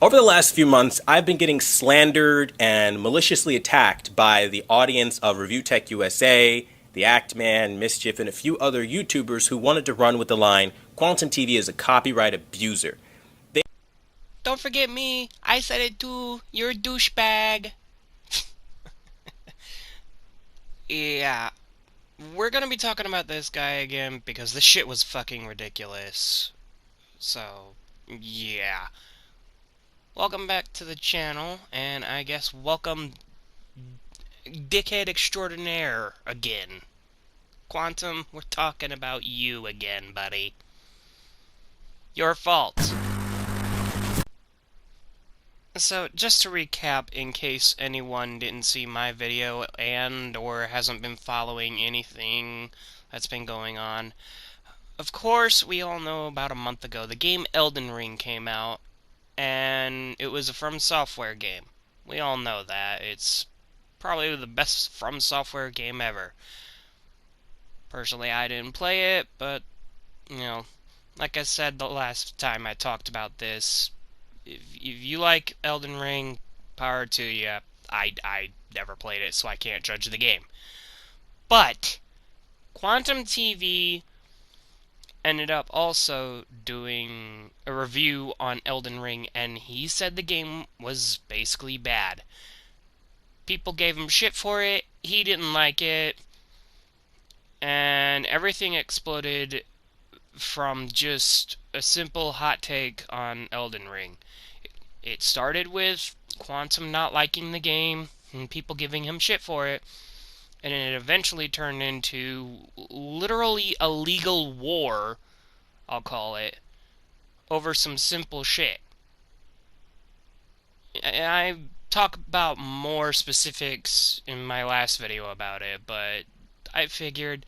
Over the last few months, I've been getting slandered and maliciously attacked by the audience of Review Tech USA, the Actman, Mischief, and a few other YouTubers who wanted to run with the line, Quantum TV is a copyright abuser. Don't forget me. I said it too. You're a douchebag. Yeah, we're gonna be talking about this guy again because this shit was fucking ridiculous. So, yeah. Welcome back to the channel, and I guess welcome dickhead extraordinaire again. Quantum, we're talking about you again, buddy. Your fault. So, just to recap, in case anyone didn't see my video and or hasn't been following anything that's been going on, of course, we all know about a month ago, the game Elden Ring came out, and it was a From Software game. We all know that. It's probably the best From Software game ever. Personally, I didn't play it, but, like I said the last time I talked about this, if you like Elden Ring, power to you. I never played it, so I can't judge the game. But Quantum TV ended up also doing a review on Elden Ring, and he said the game was basically bad. People gave him shit for it, he didn't like it, and everything exploded from just a simple hot take on Elden Ring. It started with Quantum not liking the game and people giving him shit for it, and it eventually turned into literally a legal war, I'll call it, over some simple shit. I talk about more specifics in my last video about it, but I figured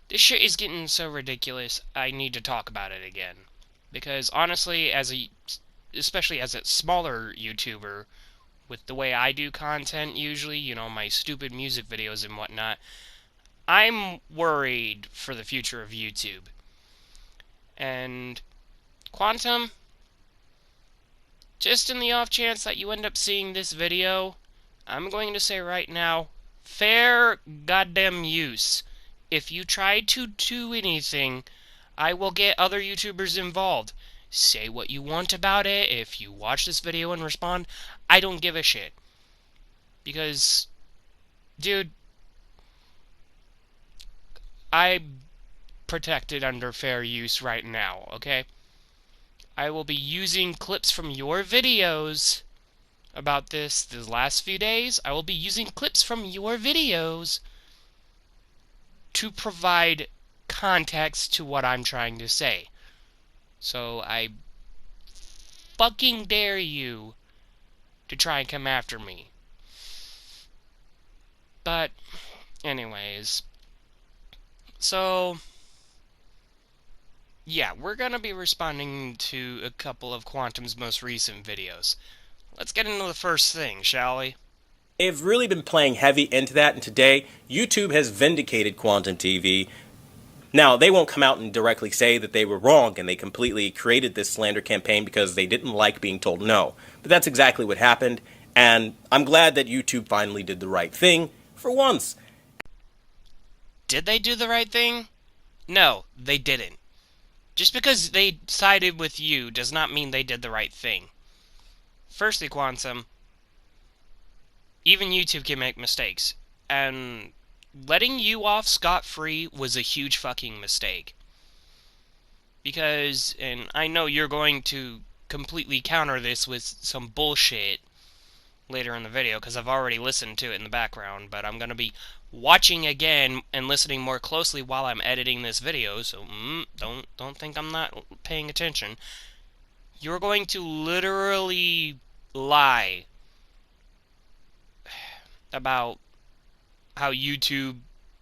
this shit is getting so ridiculous, I need to talk about it again. Because honestly, especially as a smaller YouTuber, with the way I do content usually, my stupid music videos and whatnot, I'm worried for the future of YouTube. And Quantum, just in the off chance that you end up seeing this video, I'm going to say right now, fair goddamn use. If you try to do anything, I will get other YouTubers involved. Say what you want about it. If you watch this video and respond, I don't give a shit. Because, dude, I'm protected under fair use right now, okay? I will be using clips from your videos about this the last few days. I will be using clips from your videos to provide context to what I'm trying to say. So I fucking dare you to try and come after me. But, anyways. So, yeah, we're gonna be responding to a couple of Quantum's most recent videos. Let's get into the first thing, shall we? They've really been playing heavy into that, and today, YouTube has vindicated Quantum TV. Now, they won't come out and directly say that they were wrong and they completely created this slander campaign because they didn't like being told no. But that's exactly what happened, and I'm glad that YouTube finally did the right thing for once. Did they do the right thing? No, they didn't. Just because they sided with you does not mean they did the right thing. Firstly, Quantum, even YouTube can make mistakes, and letting you off scot-free was a huge fucking mistake. Because, and I know you're going to completely counter this with some bullshit later in the video, because I've already listened to it in the background, but I'm going to be watching again and listening more closely while I'm editing this video, so don't think I'm not paying attention. You're going to literally lie about how YouTube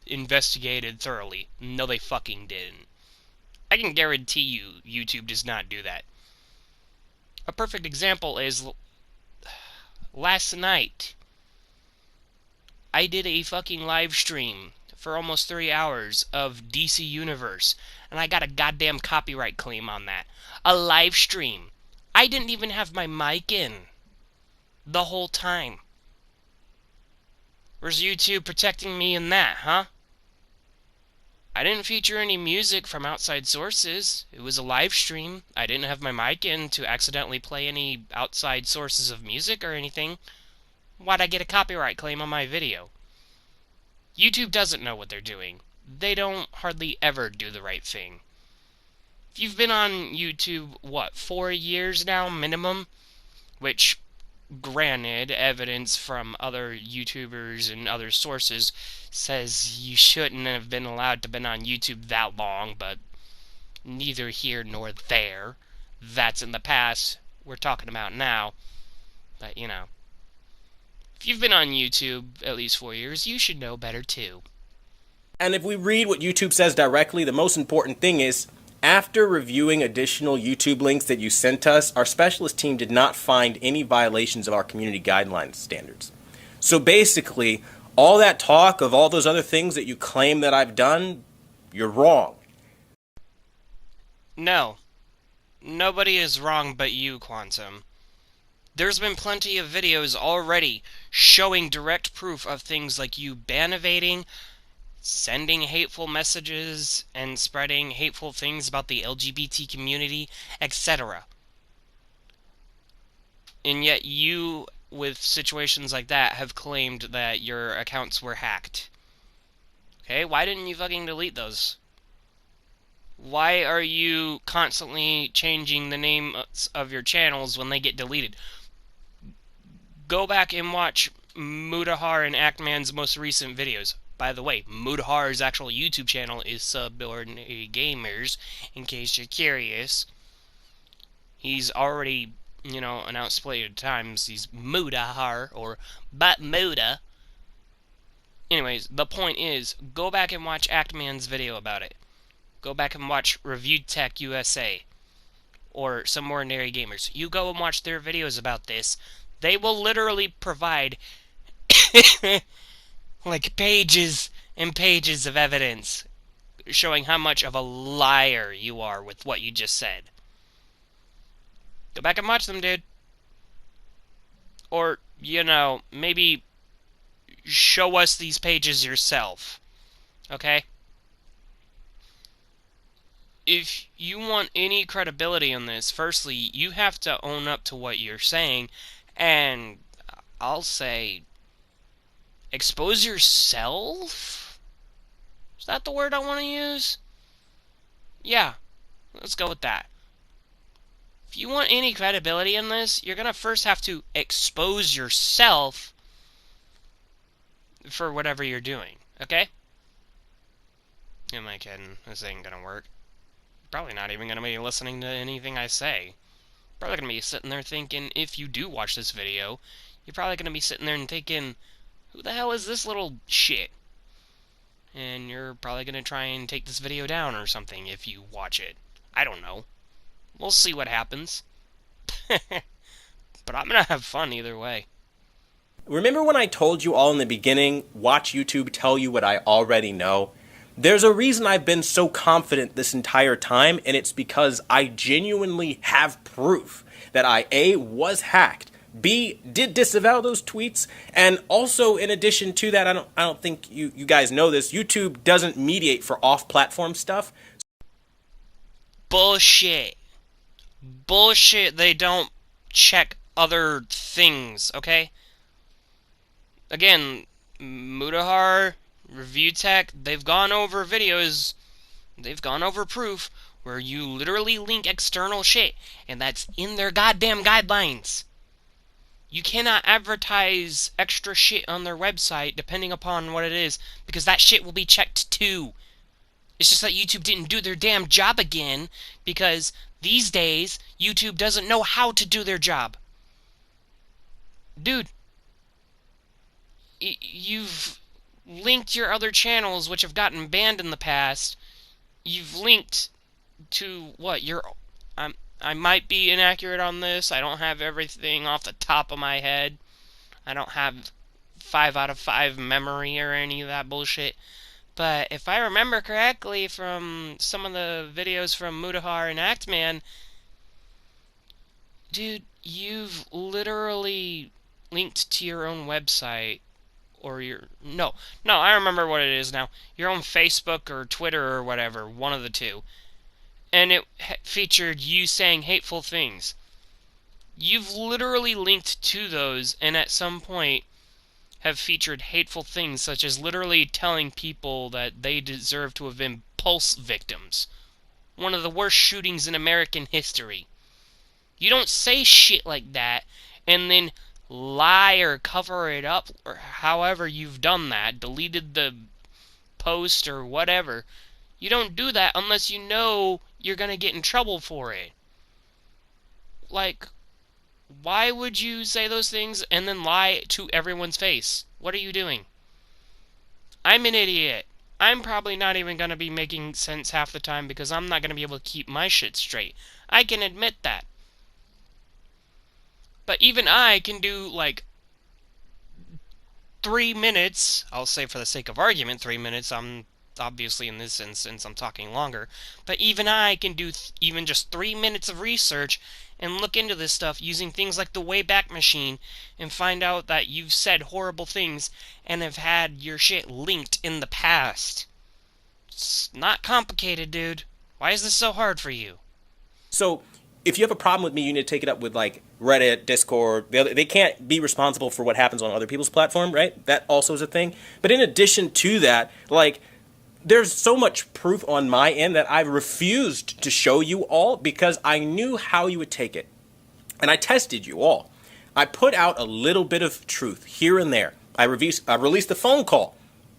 investigated thoroughly. No, they fucking didn't. I can guarantee you YouTube does not do that. A perfect example is last night. I did a fucking live stream for almost 3 hours of DC Universe, and I got a goddamn copyright claim on that. A live stream. I didn't even have my mic in the whole time. Where's YouTube protecting me in that, huh? I didn't feature any music from outside sources. It was a live stream. I didn't have my mic in to accidentally play any outside sources of music or anything. Why'd I get a copyright claim on my video? YouTube doesn't know what they're doing. They don't hardly ever do the right thing. If you've been on YouTube, what, 4 years now, minimum? Which, granted, evidence from other YouTubers and other sources says you shouldn't have been allowed to been on YouTube that long, but neither here nor there. That's in the past. We're talking about now. But, you know, if you've been on YouTube at least 4 years, you should know better too. And if we read what YouTube says directly, the most important thing is, after reviewing additional YouTube links that you sent us, our specialist team did not find any violations of our community guidelines standards. So basically, all that talk of all those other things that you claim that I've done, you're wrong. No, nobody is wrong but you, Quantum. There's been plenty of videos already showing direct proof of things like you ban evading, sending hateful messages, and spreading hateful things about the LGBT community, etc. And yet you, with situations like that, have claimed that your accounts were hacked. Okay, why didn't you fucking delete those? Why are you constantly changing the names of your channels when they get deleted? Go back and watch Mudahar and Actman's most recent videos. By the way, Mudahar's actual YouTube channel is Subordinary Gamers, in case you're curious. He's already, announced plenty of times he's Mudahar, or But Muda. Anyways, the point is, go back and watch Actman's video about it. Go back and watch Review Tech USA, or Some Ordinary Gamers. You go and watch their videos about this. They will literally provide like pages and pages of evidence showing how much of a liar you are with what you just said. Go back and watch them, dude. Or, maybe show us these pages yourself. Okay? If you want any credibility in this, firstly, you have to own up to what you're saying, and I'll say, expose yourself? Is that the word I want to use? Yeah, let's go with that. If you want any credibility in this, you're going to first have to expose yourself for whatever you're doing, okay? Am I kidding? This ain't going to work. Probably not even going to be listening to anything I say. Probably going to be sitting there thinking, if you do watch this video, you're probably going to be sitting there and thinking, who the hell is this little shit? And you're probably going to try and take this video down or something if you watch it. I don't know. We'll see what happens. But I'm going to have fun either way. Remember when I told you all in the beginning, watch YouTube tell you what I already know? There's a reason I've been so confident this entire time, and it's because I genuinely have proof that I, A, was hacked, B, did disavow those tweets, and also, in addition to that, I don't think you guys know this, YouTube doesn't mediate for off-platform stuff. Bullshit. Bullshit, they don't check other things, okay? Again, Mudahar, Review Tech, they've gone over videos, they've gone over proof where you literally link external shit, and that's in their goddamn guidelines. You cannot advertise extra shit on their website depending upon what it is, because that shit will be checked too. It's just that YouTube didn't do their damn job again, because these days, YouTube doesn't know how to do their job. Dude, you've linked your other channels, which have gotten banned in the past. You've linked to what? I might be inaccurate on this. I don't have everything off the top of my head. I don't have 5 out of 5 memory or any of that bullshit. But if I remember correctly from some of the videos from Mudahar and Actman, Dude, you've literally linked to your own website or your no, I remember what it is now. Your own Facebook or Twitter or whatever, one of the two. And it featured you saying hateful things. You've literally linked to those and at some point have featured hateful things such as literally telling people that they deserve to have been pulse victims. One of the worst shootings in American history. You don't say shit like that and then lie or cover it up or however you've done that, deleted the post or whatever. You don't do that unless you know you're gonna get in trouble for it. Like, why would you say those things and then lie to everyone's face? What are you doing? I'm an idiot. I'm probably not even gonna be making sense half the time because I'm not gonna be able to keep my shit straight. I can admit that. But even I can do, like, 3 minutes. I'll say for the sake of argument 3 minutes. I'm obviously in this instance I'm talking longer. But even I can do even just 3 minutes of research and look into this stuff using things like the Wayback Machine and find out that you've said horrible things and have had your shit linked in the past. It's not complicated, dude. Why is this so hard for you? So if you have a problem with me, you need to take it up with like Reddit, Discord. They can't be responsible for what happens on other people's platform, right? That also is a thing. But in addition to that, like there's so much proof on my end that I refused to show you all because I knew how you would take it. And I tested you all. I put out a little bit of truth here and there. I released a phone call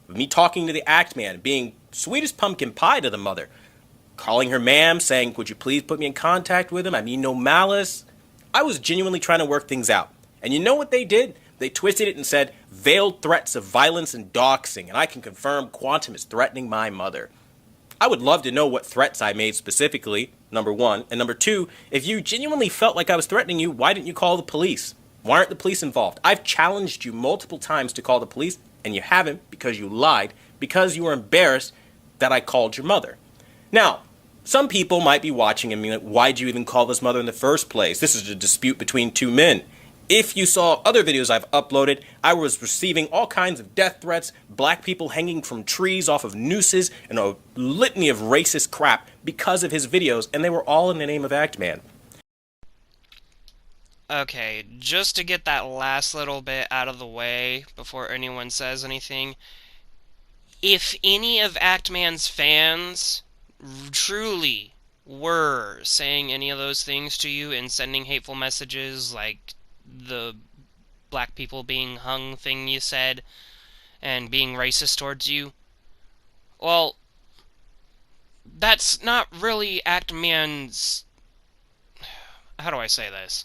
of me talking to the act man, being sweet as pumpkin pie to the mother, calling her ma'am, saying, would you please put me in contact with him? I mean no malice. I was genuinely trying to work things out. And you know what they did? They twisted it and said, veiled threats of violence and doxing, and I can confirm Quantum is threatening my mother. I would love to know what threats I made specifically, number one. And number two, if you genuinely felt like I was threatening you, why didn't you call the police? Why aren't the police involved? I've challenged you multiple times to call the police, and you haven't because you lied, because you were embarrassed that I called your mother. Now, some people might be watching and being like, why'd you even call this mother in the first place? This is a dispute between two men. If you saw other videos I've uploaded, I was receiving all kinds of death threats, black people hanging from trees off of nooses, and a litany of racist crap because of his videos, and they were all in the name of Act Man. Okay, just to get that last little bit out of the way before anyone says anything, if any of Actman's fans truly were saying any of those things to you and sending hateful messages like the black people being hung thing you said and being racist towards you, well, that's not really Actman's. How do I say this?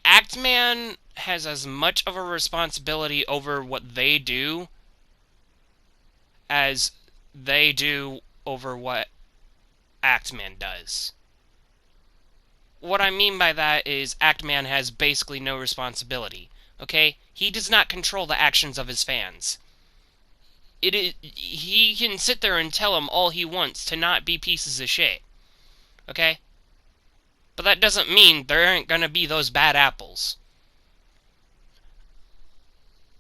Actman has as much of a responsibility over what they do as they do over what Actman does. What I mean by that is Actman has basically no responsibility. Okay? He does not control the actions of his fans. He can sit there and tell them all he wants to not be pieces of shit. Okay? But that doesn't mean there aren't gonna be those bad apples.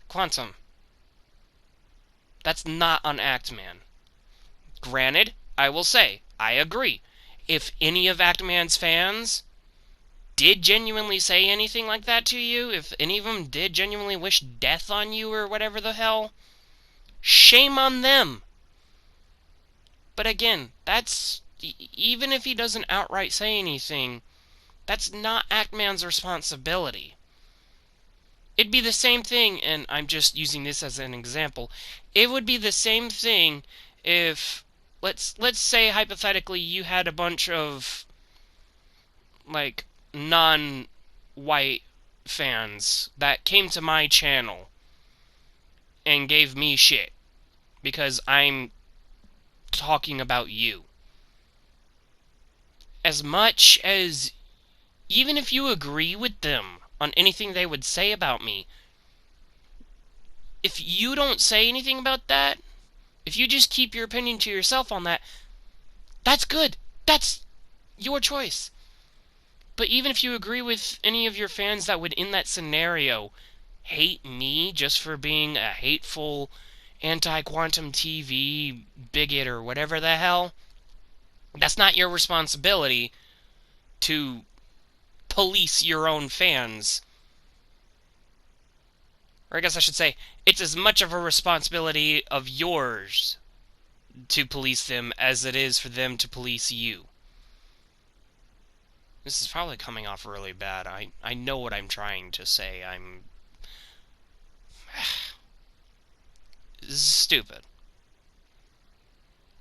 Quantum. That's not on Actman. Granted, I will say, I agree. If any of Actman's fans did genuinely say anything like that to you, if any of them did genuinely wish death on you or whatever the hell, shame on them. But again, that's, even if he doesn't outright say anything, that's not Actman's responsibility. It'd be the same thing, and I'm just using this as an example, it would be the same thing if, let's say hypothetically you had a bunch of, like, non-white fans that came to my channel and gave me shit because I'm talking about you. As much as, even if you agree with them on anything they would say about me, if you don't say anything about that, if you just keep your opinion to yourself on that, that's good. That's your choice. But even if you agree with any of your fans that would, in that scenario, hate me just for being a hateful anti-quantum TV bigot or whatever the hell, that's not your responsibility to police your own fans. Or I guess I should say, it's as much of a responsibility of yours to police them as it is for them to police you. This is probably coming off really bad. I know what I'm trying to say. This is stupid.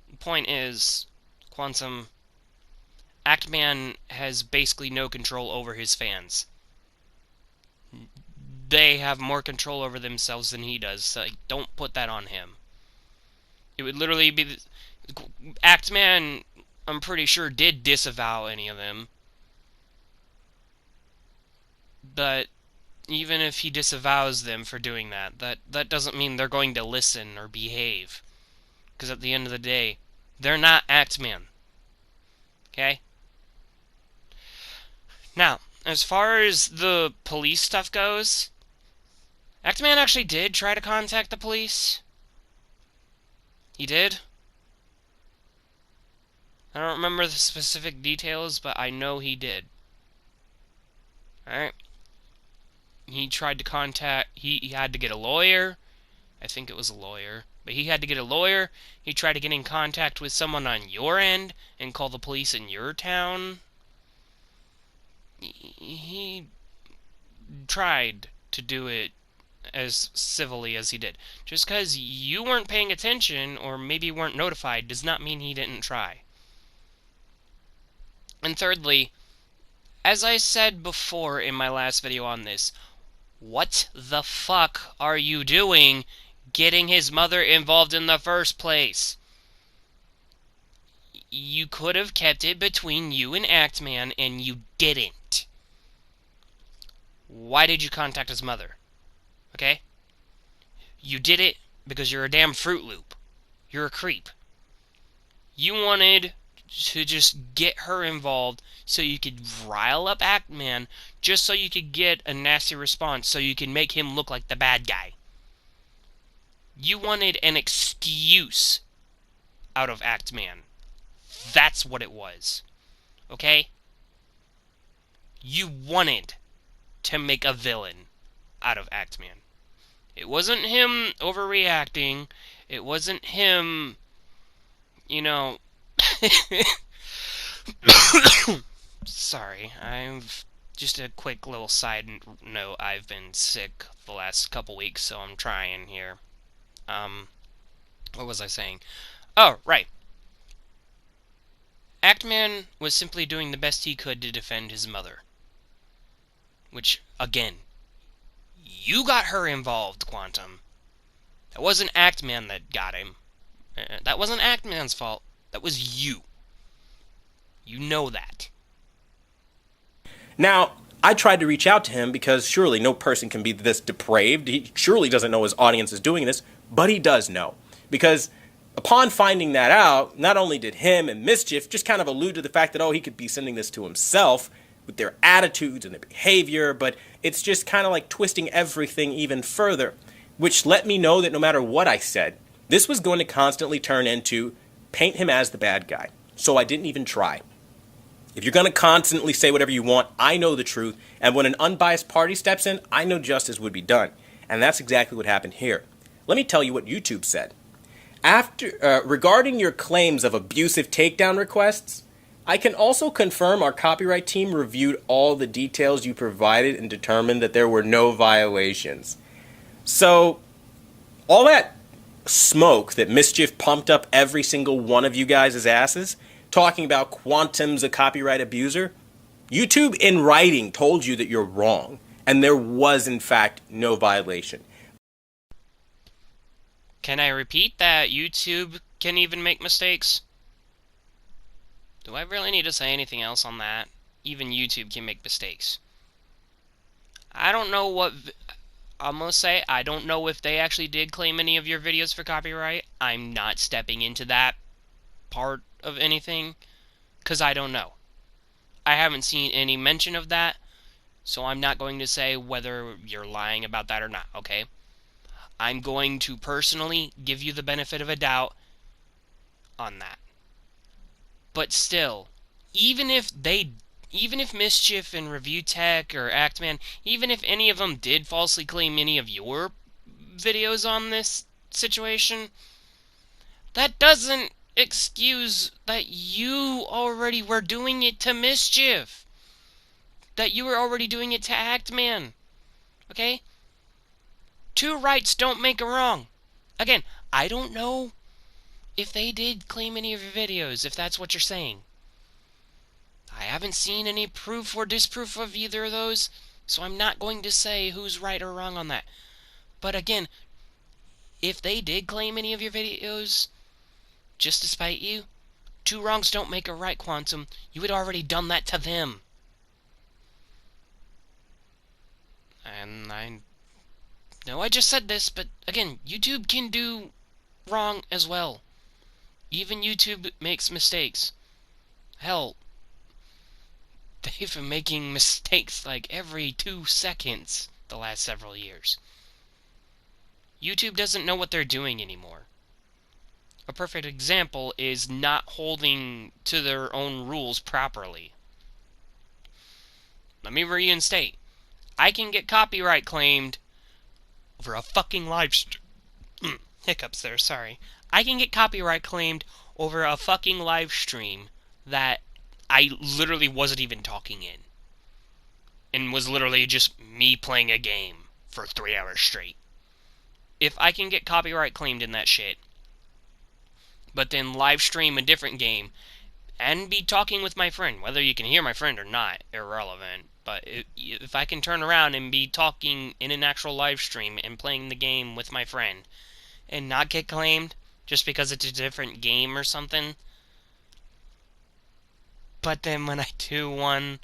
The point is, Quantum, Actman has basically no control over his fans. They have more control over themselves than he does, so don't put that on him. It would literally be... Actman, I'm pretty sure, did disavow any of them. But even if he disavows them for doing that, that doesn't mean they're going to listen or behave. Because at the end of the day, they're not Actman. Okay? Now, as far as the police stuff goes, Actman actually did try to contact the police. He did. I don't remember the specific details, but I know he did. Alright? He tried to contact... He had to get a lawyer. I think it was a lawyer. But he had to get a lawyer. He tried to get in contact with someone on your end and call the police in your town. He tried to do it as civilly as he did. Just because you weren't paying attention or maybe weren't notified does not mean he didn't try. And thirdly, as I said before in my last video on this, what the fuck are you doing getting his mother involved in the first place? You could have kept it between you and Actman, and you didn't. Why did you contact his mother? Okay? You did it because you're a damn Fruit Loop. You're a creep. You wanted to just get her involved so you could rile up Actman, just so you could get a nasty response, so you can make him look like the bad guy. You wanted an excuse out of Actman. That's what it was. Okay? You wanted to make a villain out of Actman. It wasn't him overreacting. It wasn't him, you know... Sorry, I've... Just a quick little side note, I've been sick the last couple weeks, so I'm trying here. What was I saying? Oh, right. Actman was simply doing the best he could to defend his mother. Which, again, you got her involved, Quantum. That wasn't Actman that got him. That wasn't Actman's fault. That was you. You know that. Now, I tried to reach out to him because surely no person can be this depraved. He surely doesn't know his audience is doing this, but he does know. Because upon finding that out, not only did him and Mischief just kind of allude to the fact that, oh, he could be sending this to himself with their attitudes and their behavior, but it's just kind of like twisting everything even further, which let me know that no matter what I said, this was going to constantly turn into paint him as the bad guy. So I didn't even try. If you're going to constantly say whatever you want, I know the truth, and when an unbiased party steps in, I know justice would be done. And that's exactly what happened here. Let me tell you what YouTube said. Regarding your claims of abusive takedown requests, I can also confirm our copyright team reviewed all the details you provided and determined that there were no violations. So, all that smoke that Mischief pumped up every single one of you guys' asses, talking about Quantum's a copyright abuser, YouTube in writing told you that you're wrong, and there was in fact no violation. Can I repeat that YouTube can even make mistakes? Do I really need to say anything else on that? Even YouTube can make mistakes. I don't know what... I'm gonna say, I don't know if they actually did claim any of your videos for copyright. I'm not stepping into that part of anything, because I don't know. I haven't seen any mention of that, so I'm not going to say whether you're lying about that or not, okay? I'm going to personally give you the benefit of a doubt on that. But still, even if Mischief and Review Tech or Actman, even if any of them did falsely claim any of your videos on this situation, that doesn't excuse that you already were doing it to Mischief. That you were already doing it to Actman. Okay? Two rights don't make a wrong. Again, I don't know if they did claim any of your videos, if that's what you're saying. I haven't seen any proof or disproof of either of those, so I'm not going to say who's right or wrong on that. But again, if they did claim any of your videos, just to spite you, two wrongs don't make a right, Quantum. You had already done that to them. And I know I just said this, but again, YouTube can do wrong as well. Even YouTube makes mistakes. Hell, they've been making mistakes like every 2 seconds the last several years. YouTube doesn't know what they're doing anymore. A perfect example is not holding to their own rules properly. Let me reinstate. I can get copyright claimed over a fucking live stream. Hiccups there, sorry. I can get copyright claimed over a fucking live stream that I literally wasn't even talking in. And was literally just me playing a game for 3 hours straight. If I can get copyright claimed in that shit, but then live stream a different game, and be talking with my friend, whether you can hear my friend or not, irrelevant, but if I can turn around and be talking in an actual live stream and playing the game with my friend, and not get claimed, just because it's a different game or something, but then when I do one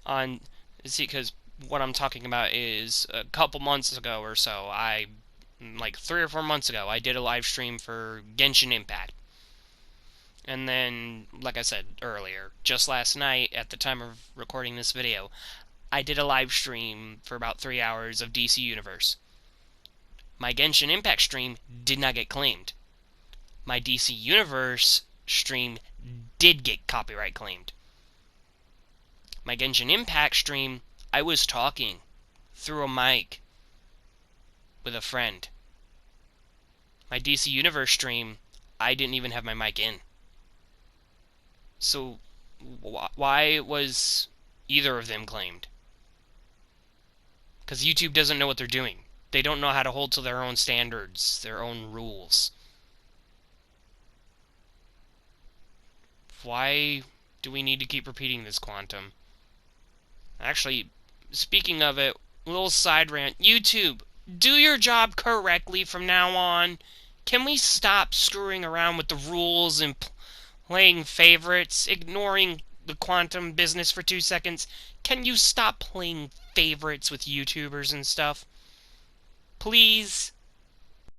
on, see, because what I'm talking about is a couple months ago or so, like 3 or 4 months ago, I did a live stream for Genshin Impact. And then, like I said earlier, just last night, at the time of recording this video, I did a live stream for about 3 hours of DC Universe. My Genshin Impact stream did not get claimed. My DC Universe stream did get copyright claimed. My Genshin Impact stream, I was talking through a mic with a friend. My DC Universe stream, I didn't even have my mic in. So, why was either of them claimed? Because YouTube doesn't know what they're doing. They don't know how to hold to their own standards, their own rules. Why do we need to keep repeating this, Quantum? Actually, speaking of it, little side rant. YouTube, do your job correctly from now on. Can we stop screwing around with the rules and playing favorites, ignoring the Quantum business for 2 seconds? Can you stop playing favorites with YouTubers and stuff? Please?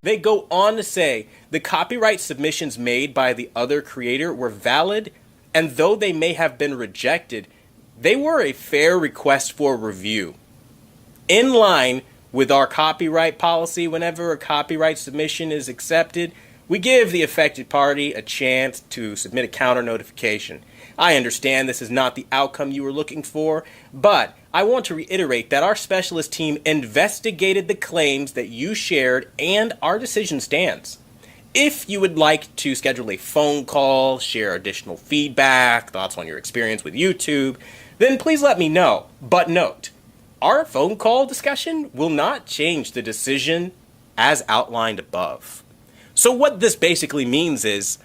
They go on to say the copyright submissions made by the other creator were valid, and though they may have been rejected, they were a fair request for review. In line with our copyright policy, whenever a copyright submission is accepted, we give the affected party a chance to submit a counter notification. I understand this is not the outcome you were looking for, but I want to reiterate that our specialist team investigated the claims that you shared and our decision stands. If you would like to schedule a phone call, share additional feedback, thoughts on your experience with YouTube, then please let me know. But note, our phone call discussion will not change the decision as outlined above. So what this basically means is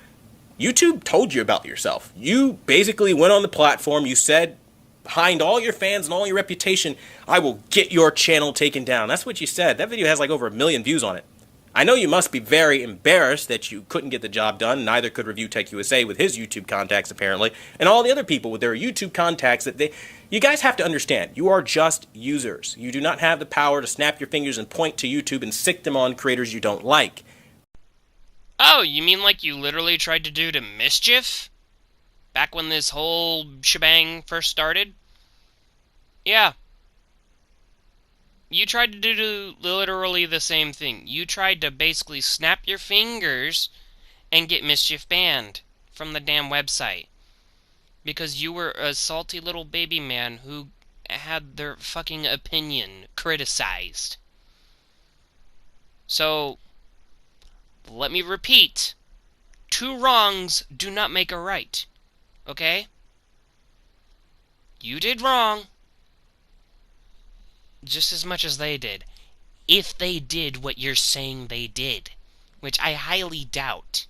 YouTube told you about yourself. You basically went on the platform, you said behind all your fans and all your reputation, I will get your channel taken down. That's what you said. That video has like over 1 million views on it. I know you must be very embarrassed that you couldn't get the job done. Neither could Review Tech USA with his YouTube contacts, apparently, and all the other people with their YouTube contacts. You guys have to understand, you are just users. You do not have the power to snap your fingers and point to YouTube and sick them on creators you don't like. Oh, you mean like you literally tried to do to Mischief? back when this whole shebang first started. Yeah, you tried to do literally the same thing. You tried to basically snap your fingers and get Mischief banned from the damn website. Because you were a salty little baby man who had their fucking opinion criticized. So, let me repeat. 2 wrongs do not make a right. Okay? You did wrong just as much as they did. If they did what you're saying they did. Which I highly doubt.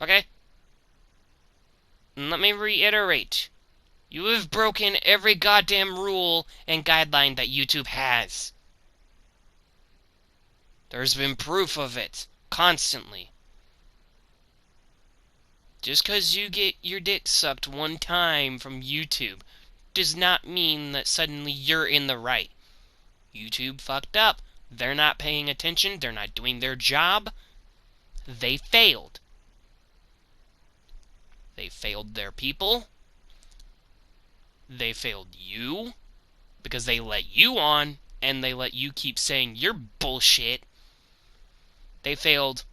Okay? And let me reiterate. You have broken every goddamn rule and guideline that YouTube has. There's been proof of it. Constantly. Just because you get your dick sucked one time from YouTube does not mean that suddenly you're in the right. YouTube fucked up. They're not paying attention. They're not doing their job. They failed. They failed their people. They failed you. Because they let you on, and they let you keep saying you're bullshit. They failed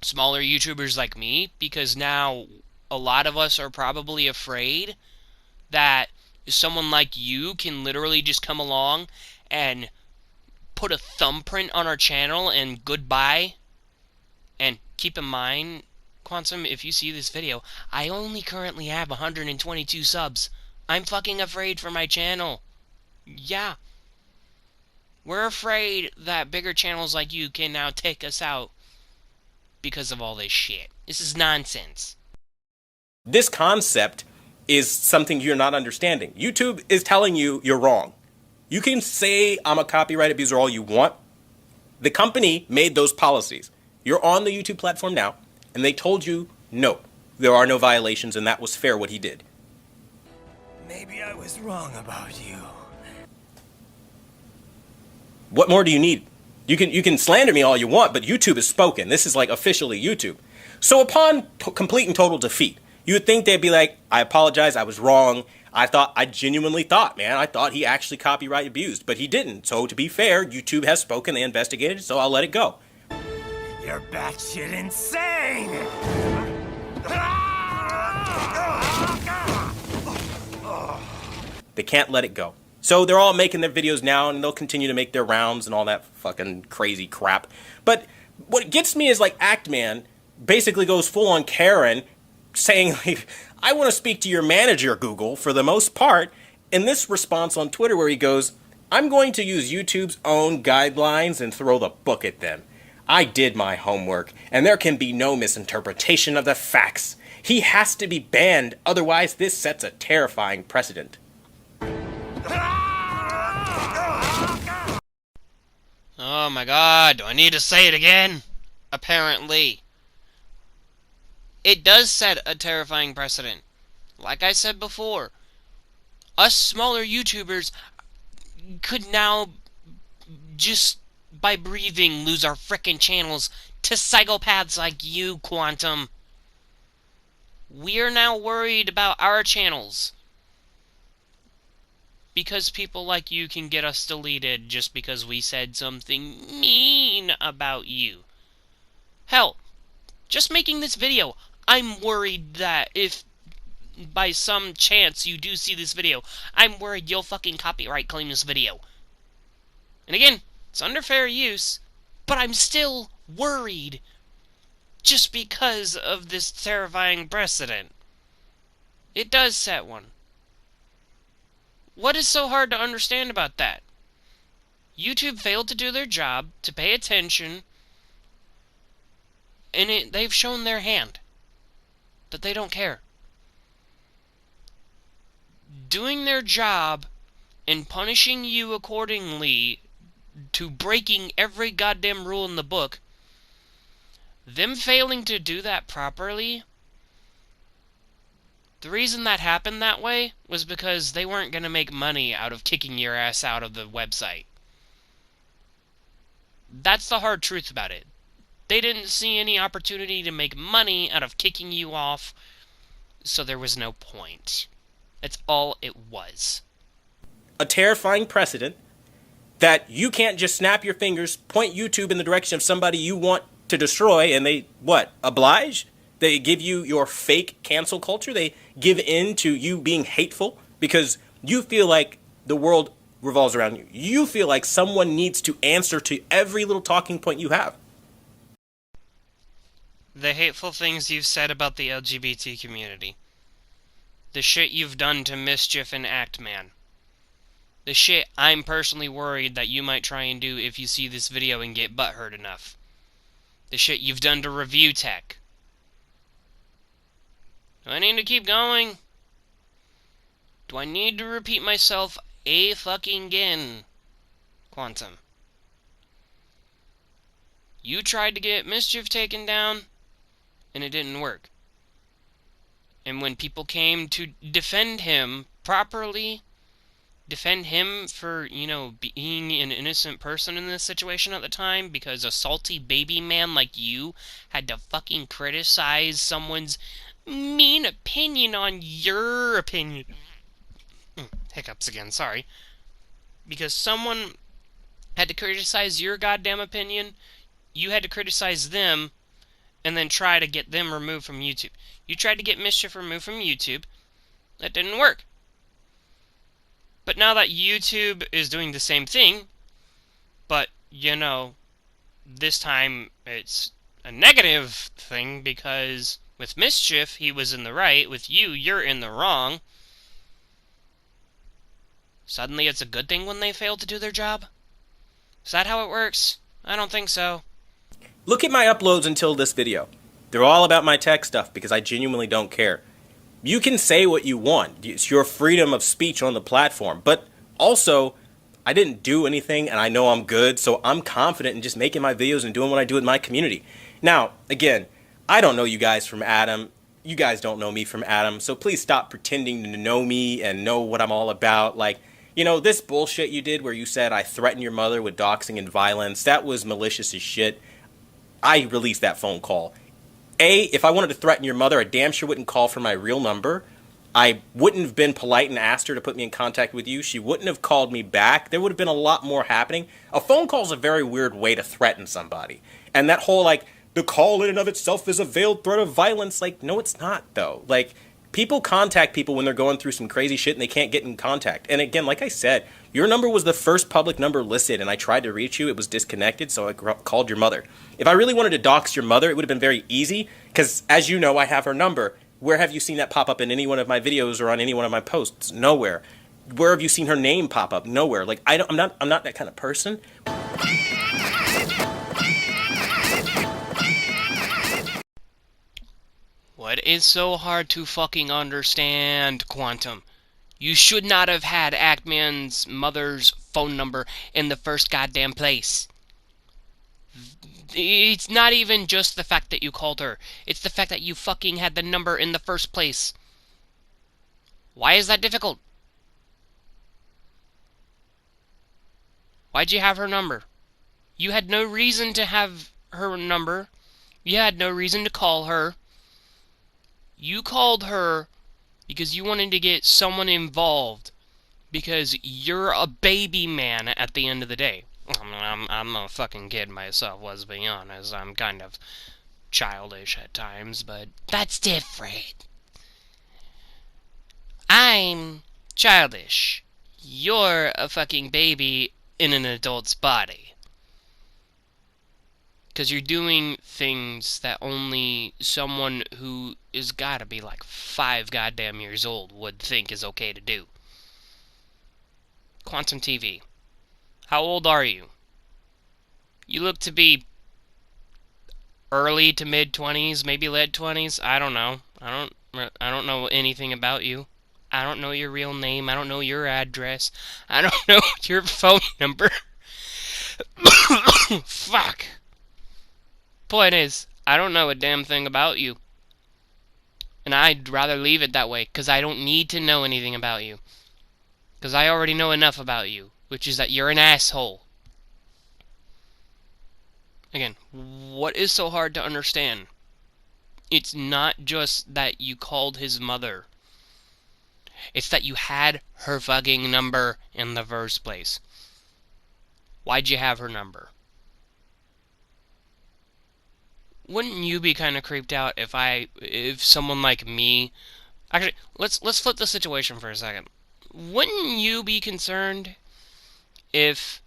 smaller YouTubers like me, because now a lot of us are probably afraid that someone like you can literally just come along and put a thumbprint on our channel and goodbye. And keep in mind, Quantum, if you see this video, I only currently have 122 subs. I'm fucking afraid for my channel. Yeah. We're afraid that bigger channels like you can now take us out because of all this shit. This is nonsense. This concept is something you're not understanding. YouTube is telling you you're wrong. You can say I'm a copyright abuser all you want. The company made those policies. You're on the YouTube platform now, and they told you, no, there are no violations, and that was fair what he did. Maybe I was wrong about you. What more do you need? You can slander me all you want, but YouTube has spoken. This is like officially YouTube. So upon complete and total defeat, you would think they'd be like, I apologize, I was wrong. I genuinely thought, man, I thought he actually copyright abused, but he didn't. So to be fair, YouTube has spoken, they investigated, so I'll let it go. You're batshit insane! They can't let it go. So they're all making their videos now, and they'll continue to make their rounds and all that fucking crazy crap. But what gets me is like Actman basically goes full on Karen, saying like, I want to speak to your manager, Google, for the most part. In this response on Twitter where he goes, I'm going to use YouTube's own guidelines and throw the book at them. I did my homework, and there can be no misinterpretation of the facts. He has to be banned, otherwise this sets a terrifying precedent. Oh my god, do I need to say it again? Apparently. It does set a terrifying precedent. Like I said before, us smaller YouTubers could now, just by breathing, lose our frickin' channels to psychopaths like you, Quantum. We're now worried about our channels. Because people like you can get us deleted just because we said something mean about you. Hell, just making this video, I'm worried that if by some chance you do see this video, I'm worried you'll fucking copyright claim this video. And again, it's under fair use, but I'm still worried just because of this terrifying precedent. It does set one. What is so hard to understand about that? YouTube failed to do their job, to pay attention, and they've shown their hand. That they don't care. Doing their job and punishing you accordingly to breaking every goddamn rule in the book, them failing to do that properly, the reason that happened that way was because they weren't going to make money out of kicking your ass out of the website. That's the hard truth about it. They didn't see any opportunity to make money out of kicking you off, so there was no point. That's all it was. A terrifying precedent that you can't just snap your fingers, point YouTube in the direction of somebody you want to destroy, and they, what, oblige? They give you your fake cancel culture? They give in to you being hateful because you feel like the world revolves around you. You feel like someone needs to answer to every little talking point you have. The hateful things you've said about the LGBT community. The shit you've done to Mischief and Actman. The shit I'm personally worried that you might try and do if you see this video and get butthurt enough. The shit you've done to Review Tech. Do I need to keep going? Do I need to repeat myself a fucking again? Quantum. You tried to get Mischief taken down, and it didn't work. And when people came to defend him properly, defend him for, being an innocent person in this situation at the time, because a salty baby man like you had to fucking criticize someone's mean opinion on your opinion. Hiccups again, sorry. Because someone had to criticize your goddamn opinion, you had to criticize them, and then try to get them removed from YouTube. You tried to get Mischief removed from YouTube. That didn't work. But now that YouTube is doing the same thing, but, this time it's a negative thing, because with Mischief, he was in the right. With you, you're in the wrong. Suddenly it's a good thing when they fail to do their job? Is that how it works? I don't think so. Look at my uploads until this video. They're all about my tech stuff because I genuinely don't care. You can say what you want. It's your freedom of speech on the platform. But also, I didn't do anything and I know I'm good, so I'm confident in just making my videos and doing what I do with my community. Now, again, I don't know you guys from Adam. You guys don't know me from Adam, so please stop pretending to know me and know what I'm all about. Like, this bullshit you did where you said I threatened your mother with doxing and violence, that was malicious as shit. I released that phone call. If I wanted to threaten your mother, I damn sure wouldn't call from my real number. I wouldn't have been polite and asked her to put me in contact with you. She wouldn't have called me back. There would have been a lot more happening. A phone call is a very weird way to threaten somebody. And that whole, the call in and of itself is a veiled threat of violence. No, it's not, though. People contact people when they're going through some crazy shit and they can't get in contact. And again, like I said, your number was the first public number listed, and I tried to reach you. It was disconnected, so I called your mother. If I really wanted to dox your mother, it would have been very easy, because as you know, I have her number. Where have you seen that pop up in any one of my videos or on any one of my posts? Nowhere. Where have you seen her name pop up? Nowhere. I'm not that kind of person. What is so hard to fucking understand, Quantum? You should not have had Actman's mother's phone number in the first goddamn place. It's not even just the fact that you called her. It's the fact that you fucking had the number in the first place. Why is that difficult? Why'd you have her number? You had no reason to have her number. You had no reason to call her. You called her because you wanted to get someone involved, because you're a baby man at the end of the day. I'm a fucking kid myself, let's be honest. I'm kind of childish at times, but that's different. I'm childish. You're a fucking baby in an adult's body. Because you're doing things that only someone who is gotta be 5 goddamn years old would think is okay to do. Quantum TV. How old are you? You look to be early to mid-20s, maybe late 20s. I don't know. I don't know anything about you. I don't know your real name. I don't know your address. I don't know your phone number. Fuck. Point is, I don't know a damn thing about you. And I'd rather leave it that way, because I don't need to know anything about you. Because I already know enough about you, which is that you're an asshole. Again, what is so hard to understand? It's not just that you called his mother. It's that you had her fucking number in the first place. Why'd you have her number? Wouldn't you be kind of creeped out if someone like me... Actually, let's flip the situation for a second. Wouldn't you be concerned if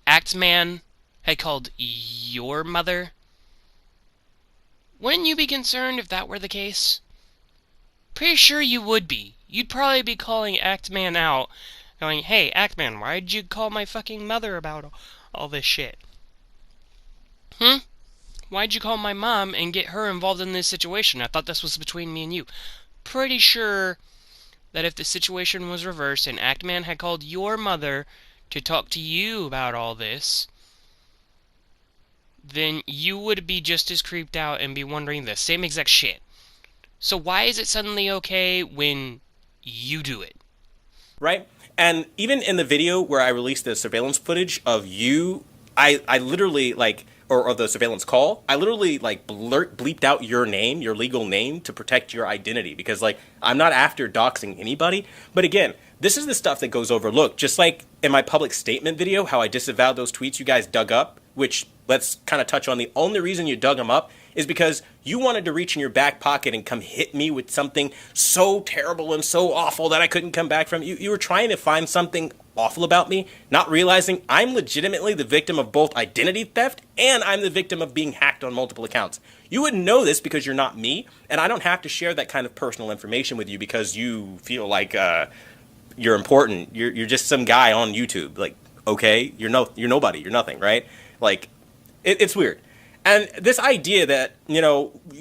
Axeman had called your mother? Wouldn't you be concerned if that were the case? Pretty sure you would be. You'd probably be calling Axeman out, going, "Hey, Axeman, why'd you call my fucking mother about all this shit? Why'd you call my mom and get her involved in this situation? I thought this was between me and you." Pretty sure that if the situation was reversed and Axeman had called your mother to talk to you about all this, then you would be just as creeped out and be wondering the same exact shit. So why is it suddenly okay when you do it? Right? And even in the video where I released the surveillance footage of you, I literally, like, or the surveillance call, I literally, like, bleeped out your name, your legal name, to protect your identity. Because, like, I'm not after doxing anybody. But again, this is the stuff that goes overlooked. Just like in my public statement video, how I disavowed those tweets you guys dug up, which, let's kind of touch on, the only reason you dug them up is because you wanted to reach in your back pocket and come hit me with something so terrible and so awful that I couldn't come back from. You were trying to find something awful about me, not realizing I'm legitimately the victim of both identity theft and I'm the victim of being hacked on multiple accounts. You wouldn't know this because you're not me, and I don't have to share that kind of personal information with you because you feel like you're important. You're just some guy on YouTube. Like, okay, you're nobody. You're nothing, right? Like, it's weird. And this idea that,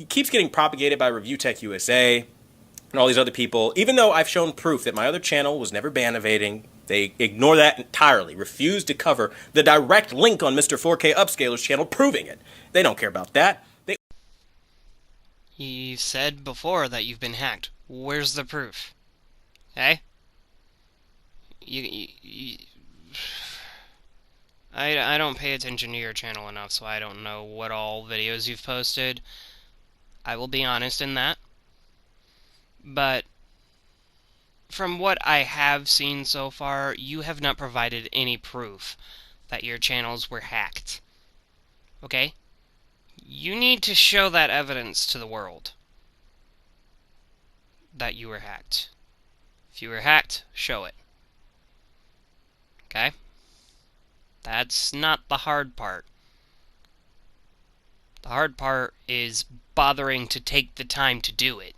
keeps getting propagated by Review Tech USA and all these other people, even though I've shown proof that my other channel was never ban evading, they ignore that entirely, refuse to cover the direct link on Mr. 4K Upscaler's channel proving it. They don't care about that. You said before that you've been hacked. Where's the proof? Okay? I don't pay attention to your channel enough, so I don't know what all videos you've posted. I will be honest in that. But from what I have seen so far, you have not provided any proof that your channels were hacked. Okay? You need to show that evidence to the world that you were hacked. If you were hacked, show it. Okay? That's not the hard part. The hard part is bothering to take the time to do it.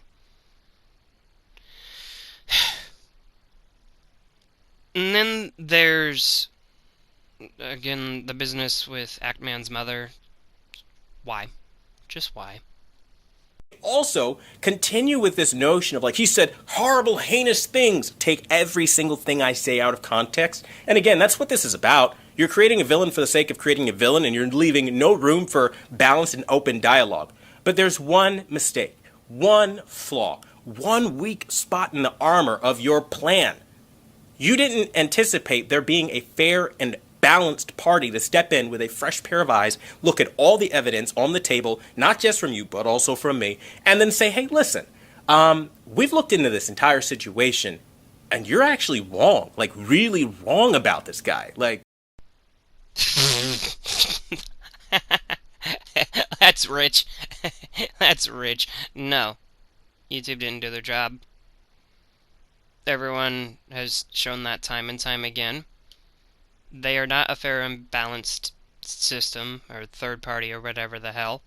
And then there's, again, the business with Ackman's mother. Why? Just why? Also, continue with this notion of, like, he said horrible, heinous things. Take every single thing I say out of context. And again, that's what this is about. You're creating a villain for the sake of creating a villain, and you're leaving no room for balanced and open dialogue. But there's one mistake, one flaw, one weak spot in the armor of your plan. You didn't anticipate there being a fair and balanced party to step in with a fresh pair of eyes, look at all the evidence on the table, not just from you, but also from me, and then say, hey, listen, we've looked into this entire situation, and you're actually wrong, like really wrong about this guy. Like, That's rich. That's rich. No. YouTube didn't do their job. Everyone has shown that time and time again. They are not a fair and balanced system, or third party, or whatever the hell.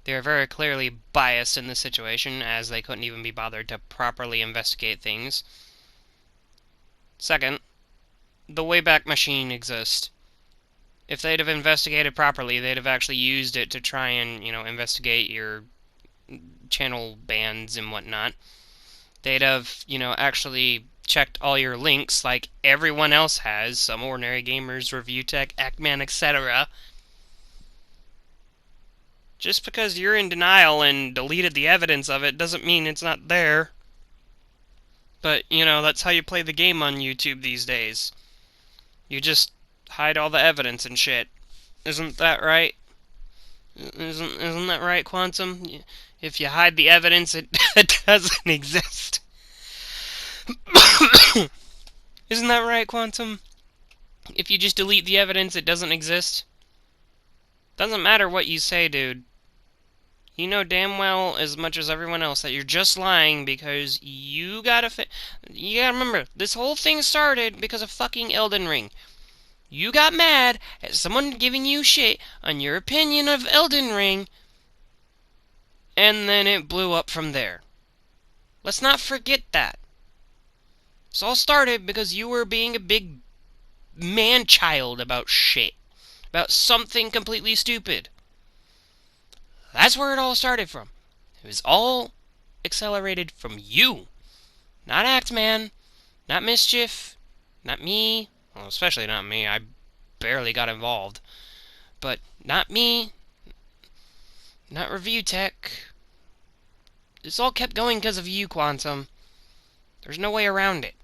They are very clearly biased in this situation, as they couldn't even be bothered to properly investigate things. Second, the Wayback Machine exists. If they'd have investigated properly, they'd have actually used it to try and, investigate your channel bans and whatnot. They'd have, actually checked all your links like everyone else has, some ordinary gamers, Review Tech, Ackman, etc. Just because you're in denial and deleted the evidence of it doesn't mean it's not there. But, that's how you play the game on YouTube these days. You just hide all the evidence and shit. Isn't that right? Isn't that right, Quantum? If you hide the evidence, it doesn't exist. Isn't that right, Quantum? If you just delete the evidence, it doesn't exist. Doesn't matter what you say, dude. You know damn well, as much as everyone else, that you're just lying because you gotta remember, this whole thing started because of fucking Elden Ring. You got mad at someone giving you shit on your opinion of Elden Ring, and then it blew up from there. Let's not forget that. This all started because you were being a big man-child about shit. About something completely stupid. That's where it all started from. It was all accelerated from you. Not Actman, not Mischief, not me. Well, especially not me. I barely got involved. But not me, not Review Tech. This all kept going because of you, Quantum. There's no way around it.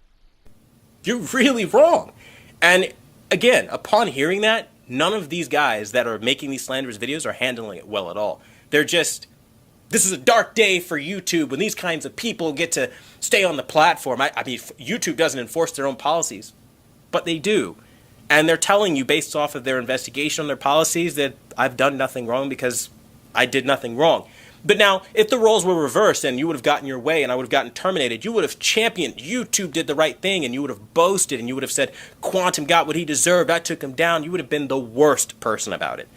You're really wrong. And again, upon hearing that, none of these guys that are making these slanderous videos are handling it well at all. They're just, this is a dark day for YouTube when these kinds of people get to stay on the platform. I mean, YouTube doesn't enforce their own policies, but they do. And they're telling you based off of their investigation on their policies that I've done nothing wrong because I did nothing wrong. But now, if the roles were reversed and you would have gotten your way and I would have gotten terminated, you would have championed YouTube did the right thing and you would have boasted and you would have said, Quantum got what he deserved, I took him down. You would have been the worst person about it.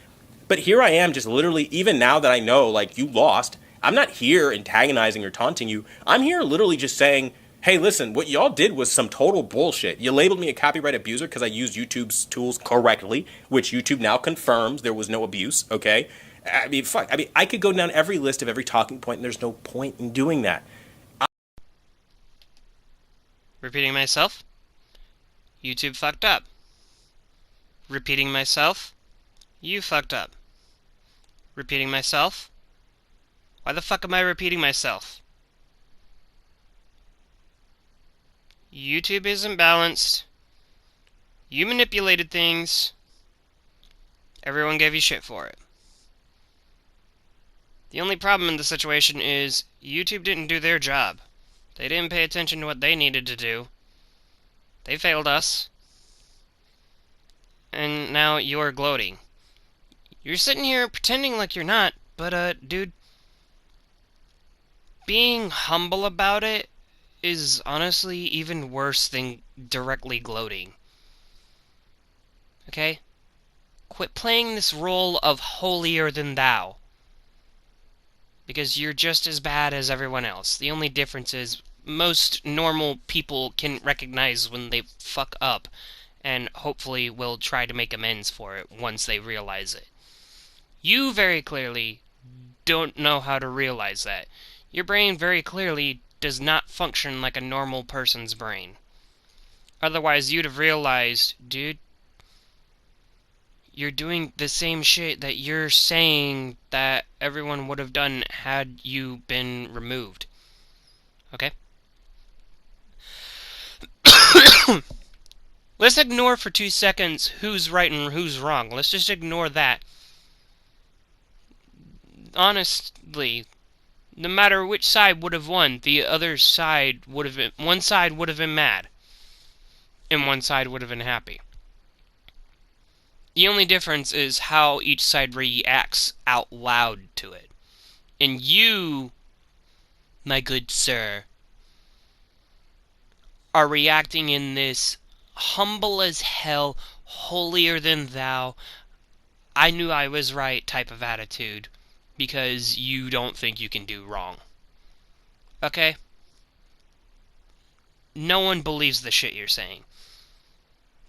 But here I am just literally, even now that I know, like, you lost, I'm not here antagonizing or taunting you. I'm here literally just saying, hey, listen, what y'all did was some total bullshit. You labeled me a copyright abuser because I used YouTube's tools correctly, which YouTube now confirms there was no abuse, okay? I mean, fuck. I mean, I could go down every list of every talking point, and there's no point in doing that. Repeating myself? YouTube fucked up. Repeating myself? You fucked up. Repeating myself? Why the fuck am I repeating myself? YouTube isn't balanced. You manipulated things. Everyone gave you shit for it. The only problem in the situation is YouTube didn't do their job. They didn't pay attention to what they needed to do. They failed us. And now you're gloating. You're sitting here pretending like you're not, but dude, being humble about it is honestly even worse than directly gloating. Okay? Quit playing this role of holier than thou. Because you're just as bad as everyone else. The only difference is most normal people can recognize when they fuck up and hopefully will try to make amends for it once they realize it. You very clearly don't know how to realize that. Your brain very clearly does not function like a normal person's brain. Otherwise, you'd have realized, dude, you're doing the same shit that you're saying that everyone would have done had you been removed. Okay? Let's ignore for 2 seconds who's right and who's wrong. Let's just ignore that. Honestly, no matter which side would have won, the other side would have been... One side would have been mad. And one side would have been happy. The only difference is how each side reacts out loud to it. And you, my good sir, are reacting in this humble as hell, holier than thou, I knew I was right type of attitude, because you don't think you can do wrong. Okay? No one believes the shit you're saying.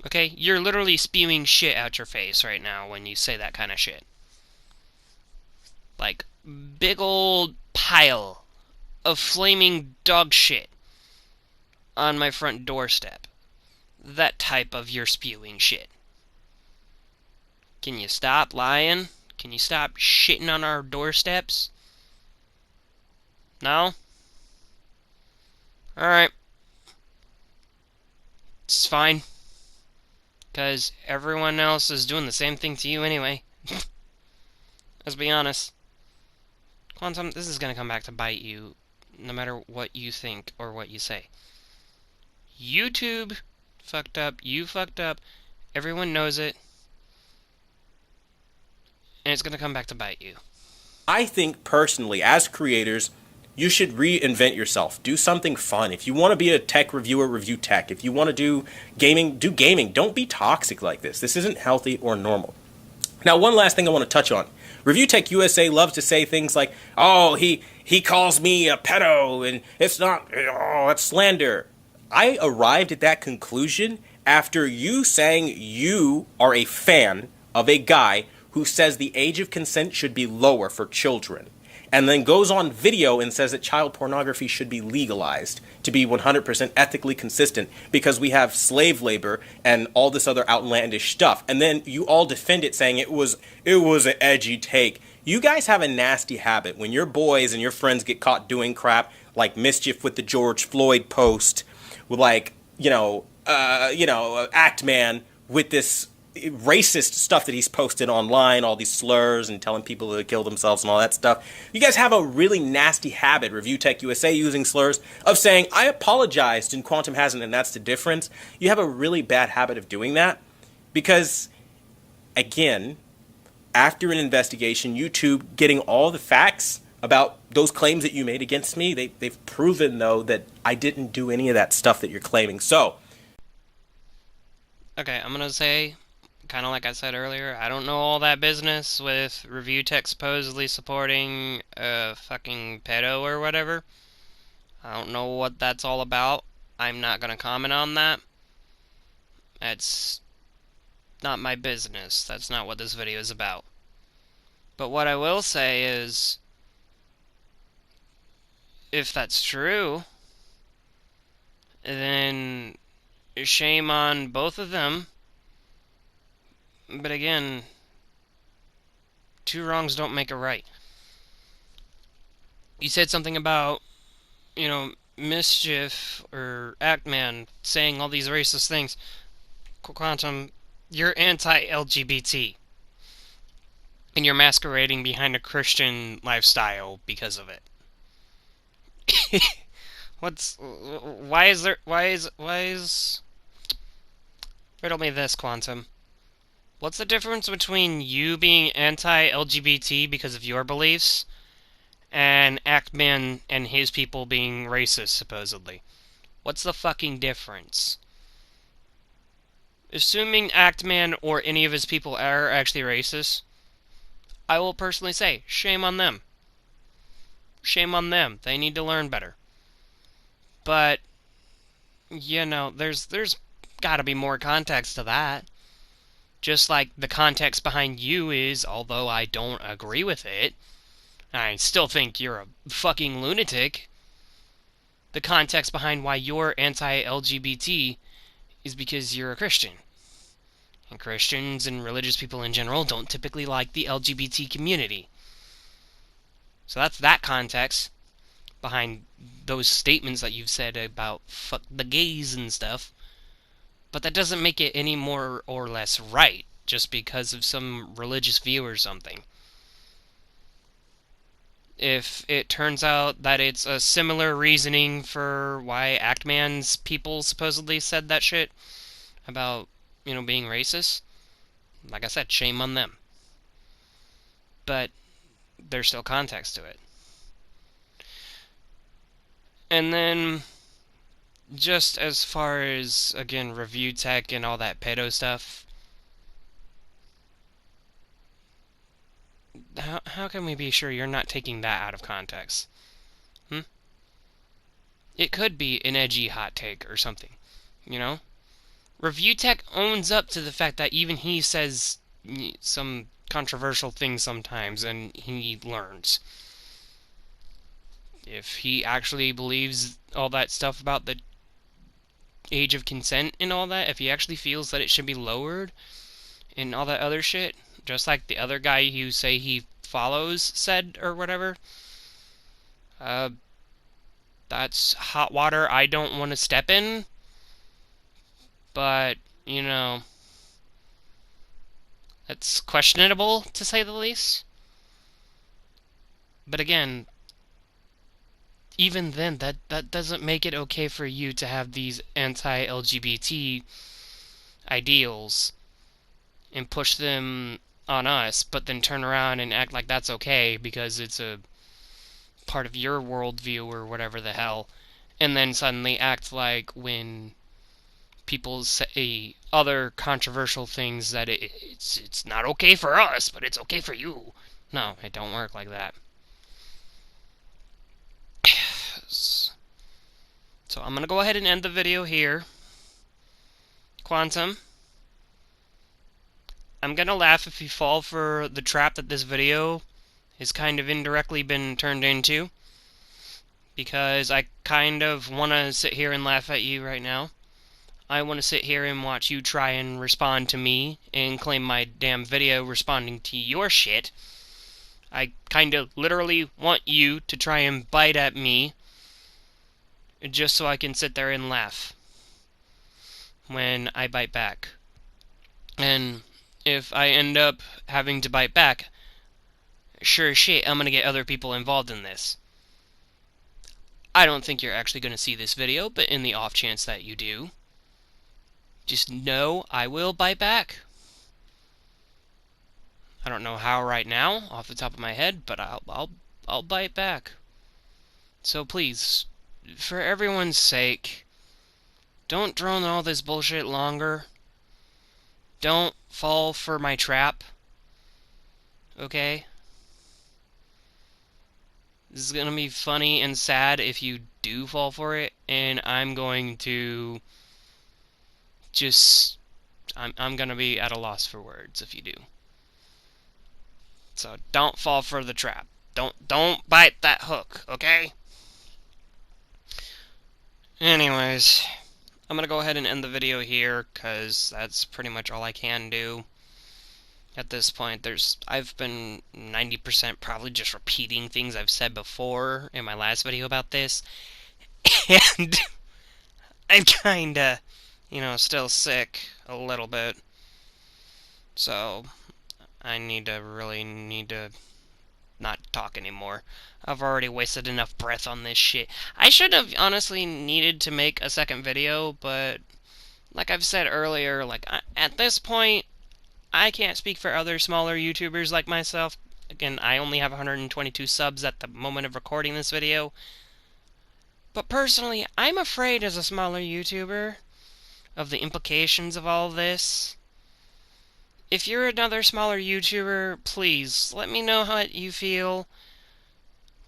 Okay? You're literally spewing shit out your face right now when you say that kind of shit. Like, big old pile of flaming dog shit on my front doorstep. That type of you're spewing shit. Can you stop lying? Can you stop shitting on our doorsteps? No? Alright. It's fine. Because everyone else is doing the same thing to you anyway. Let's be honest. Quantum, this is going to come back to bite you, no matter what you think or what you say. YouTube fucked up, you fucked up, everyone knows it, and it's going to come back to bite you. I think personally, as creators, you should reinvent yourself. Do something fun. If you want to be a tech reviewer, review tech. If you want to do gaming, do gaming. Don't be toxic like this. This isn't healthy or normal. Now, one last thing I want to touch on. Review Tech USA loves to say things like, "Oh, he calls me a pedo, and it's not. Oh, that's slander." I arrived at that conclusion after you saying you are a fan of a guy who says the age of consent should be lower for children, and then goes on video and says that child pornography should be legalized to be 100% ethically consistent because we have slave labor and all this other outlandish stuff. And then you all defend it saying it was an edgy take. You guys have a nasty habit when your boys and your friends get caught doing crap like mischief with the George Floyd post, with like, Act Man with this racist stuff that he's posted online, all these slurs and telling people to kill themselves and all that stuff. You guys have a really nasty habit, Review Tech USA using slurs, of saying, I apologized and Quantum hasn't, and that's the difference. You have a really bad habit of doing that because, again, after an investigation, YouTube getting all the facts about those claims that you made against me, they've proven, though, that I didn't do any of that stuff that you're claiming. So, Okay, I'm gonna say, kind of like I said earlier, I don't know all that business with Review Tech supposedly supporting a fucking pedo or whatever. I don't know what that's all about. I'm not gonna comment on that. That's not my business. That's not what this video is about. But what I will say is, if that's true, then shame on both of them. But again, two wrongs don't make a right. You said something about, Mischief or Actman saying all these racist things. Quantum, you're anti-LGBT. And you're masquerading behind a Christian lifestyle because of it. Riddle me this, Quantum. What's the difference between you being anti-LGBT because of your beliefs and Actman and his people being racist, supposedly? What's the fucking difference? Assuming Actman or any of his people are actually racist, I will personally say, shame on them. Shame on them. They need to learn better. But, there's gotta be more context to that. Just like the context behind you is, although I don't agree with it, I still think you're a fucking lunatic. The context behind why you're anti-LGBT is because you're a Christian. And Christians and religious people in general don't typically like the LGBT community. So that's that context behind those statements that you've said about fuck the gays and stuff. But that doesn't make it any more or less right just because of some religious view or something. If it turns out that it's a similar reasoning for why Actman's people supposedly said that shit about, being racist, like I said, shame on them. But there's still context to it. And then, just as far as, again, Review Tech and all that pedo stuff, how can we be sure you're not taking that out of context? It could be an edgy hot take or something, Review Tech owns up to the fact that even he says some controversial things sometimes, and he learns. If he actually believes all that stuff about the age of consent and all that, if he actually feels that it should be lowered and all that other shit, just like the other guy you say he follows said or whatever, that's hot water I don't want to step in. But, That's questionable, to say the least. But again, even then, that doesn't make it okay for you to have these anti-LGBT ideals and push them on us, but then turn around and act like that's okay because it's a part of your worldview or whatever the hell, and then suddenly act like when people say other controversial things that it's not okay for us, but it's okay for you. No, it don't work like that. So I'm gonna go ahead and end the video here. Quantum, I'm gonna laugh if you fall for the trap that this video has kind of indirectly been turned into, because I kind of want to sit here and laugh at you right now. I want to sit here and watch you try and respond to me and claim my damn video responding to your shit. I kind of literally want you to try and bite at me just so I can sit there and laugh when I bite back. And if I end up having to bite back, sure as shit, I'm going to get other people involved in this. I don't think you're actually going to see this video, but in the off chance that you do, just know I will bite back. I don't know how right now, off the top of my head, but I'll bite back. So please, for everyone's sake, don't drone all this bullshit longer. Don't fall for my trap. Okay? This is gonna be funny and sad if you do fall for it, and I'm going to just... I'm gonna be at a loss for words if you do. So don't fall for the trap. Don't bite that hook, okay? Anyways, I'm gonna go ahead and end the video here, because that's pretty much all I can do. At this point, I've been 90% probably just repeating things I've said before in my last video about this. And I'm kinda, still sick a little bit. So, I really need to not talk anymore. I've already wasted enough breath on this shit. I should have honestly needed to make a second video, but like I've said earlier, at this point, I can't speak for other smaller YouTubers like myself. Again, I only have 122 subs at the moment of recording this video. But personally, I'm afraid as a smaller YouTuber of the implications of all this. If you're another smaller YouTuber, please let me know how you feel.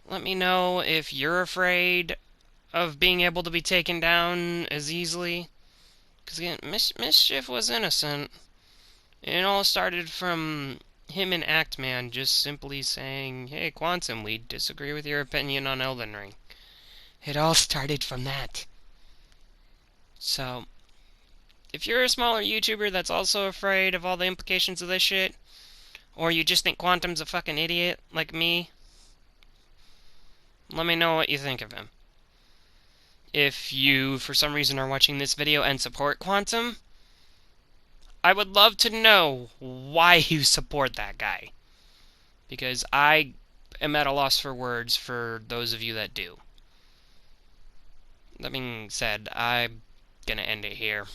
Let me know if you're afraid of being able to be taken down as easily. Because again, Mischief was innocent. It all started from him and Actman just simply saying, "Hey, Quantum, we disagree with your opinion on Elden Ring." It all started from that. So, if you're a smaller YouTuber that's also afraid of all the implications of this shit, or you just think Quantum's a fucking idiot like me, let me know what you think of him. If you, for some reason, are watching this video and support Quantum, I would love to know why you support that guy. Because I am at a loss for words for those of you that do. That being said, I'm gonna end it here.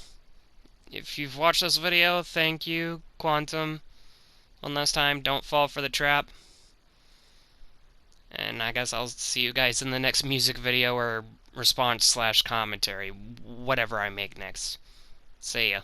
If you've watched this video, thank you, Quantum. One last time, don't fall for the trap. And I guess I'll see you guys in the next music video or response/commentary, whatever I make next. See ya.